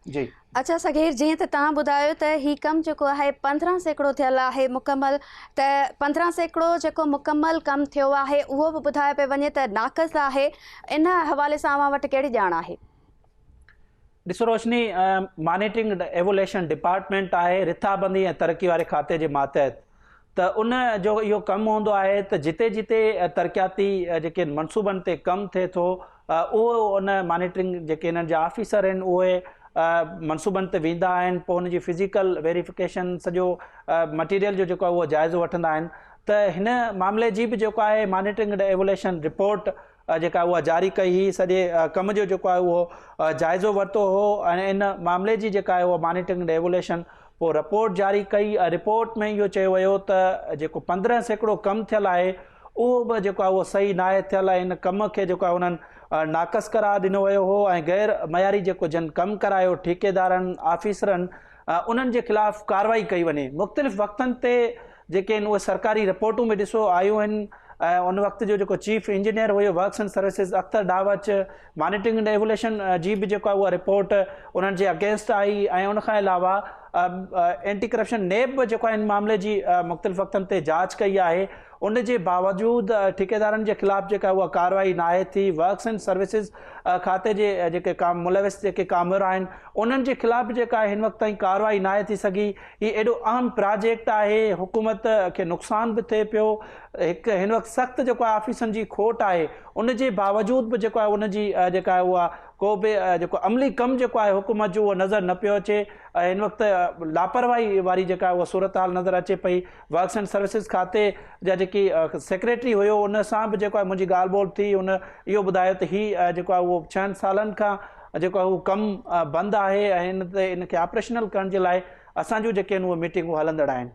जी। अच्छा सगीर, जीअं त तव्हां ॿुधायो त हीउ कमु जेको आहे 15 सैकड़ो थियल आहे मुकमल, त 15 सैकड़ो जेको मुकमल कमु थियो आहे उहो बि ॿुधायो पियो वञे त नाक़िस आहे। इन हवाले सां अव्हां वटि कहिड़ी ॼाण आहे? ॾिसो रोशनी, मॉनिटरिंग एवोल्यूशन डिपार्टमेंट आहे रिथाबंदी ऐं तरक़ी वारे खाते जे मातहत। त उन जो इहो कमु हूंदो आहे त जिते जिते तरक़ियाती जेके मनसूबनि ते कमु थिए थो, उहो उन मॉनिटरिंग जेके हिननि जा ऑफिसर आहिनि उहे मनसूबनि ते वेंदा आहिनि, पोइ हुनजी फिज़िकल वेरिफिकेशन, सॼो मटीरियल जो जेको आहे उहो जाइज़ो वठंदा आहिनि। त हिन मामले जी बि जेको आहे मॉनिटरिंग एवोल्यूशन रिपोर्ट जेका उहा जारी कई हुई, सॼे कम जो जेको आहे उहो जाइज़ो वरितो हो ऐं इन मामले जी जेका आहे उहा मॉनिटरिंग एवोल्यूशन पोइ रिपोर्ट जारी कई। रिपोर्ट में इहो चयो वियो त जेको 15 सैकड़ो कमु थियल आहे उहो बि जेको आहे उहो सही नाहे थियल आहे। इन कम खे जेको आहे उन्हनि नाक़स करार ॾिनो वियो हो ऐं गैर मयारी जेको जन कमु करायो ठेकेदारनि ऑफिसरनि, उन्हनि जे ख़िलाफ़ कार्रवाई कई वञे। मुख़्तलिफ़ वक़्तनि ते जेके आहिनि उहे सरकारी रिपोर्टूं बि ॾिसो आयूं आहिनि। उन वक़्त जो जेको चीफ इंजीनियर हुयो works and services Akhtar Dawach, monitoring evaluation जी बि जेको आहे उहा रिपोर्ट उन्हनि जे अगेंस्ट आई ऐं उनखां अलावा एंटी करप्शन नैब बि जेको आहे इन मामले जी मुख़्तलिफ़ वक़्तनि ते जांच कई आहे। उन जे बावजूदि ठेकेदारनि जे ख़िलाफ़ जेका उहा कार्रवाई नाहे थी। वर्क्स एंड सर्विसिस खाते जे जेके मुलविस जेके कामिर आहिनि उन्हनि जे ख़िलाफ़ जेका आहे हिन वक़्त ताईं कार्रवाई नाहे थी सघी। हीउ एॾो अहम प्रोजेक्ट आहे, हुकूमत खे नुक़सान बि थिए पियो, हिकु हिन वक़्तु सख़्तु जेको आहे ऑफिसनि जी खोट आहे, उन जे बावजूदि बि जेको आहे उनजी जेका आहे उहा को बि जेको अमली कमु जेको आहे हुकूमत जो उहो नज़र न पियो अचे। हिन वक़्तु लापरवाही वारी जेका उहा सूरत हाल नज़र अचे पई। वर्क्स एंड सर्विसिस खाते जा जेकी सेक्रेटरी हुयो उन सां बि जेको आहे मुंहिंजी ॻाल्हि ॿोल थी। उन इहो ॿुधायो त हीउ जेको आहे उहो 6 सालनि खां जेको आहे उहो कमु बंदि आहे ऐं इन ते इनखे ऑपरेशनल करण जे लाइ असांजूं जेके आहिनि उहे मीटिंगूं हलंदड़ आहिनि।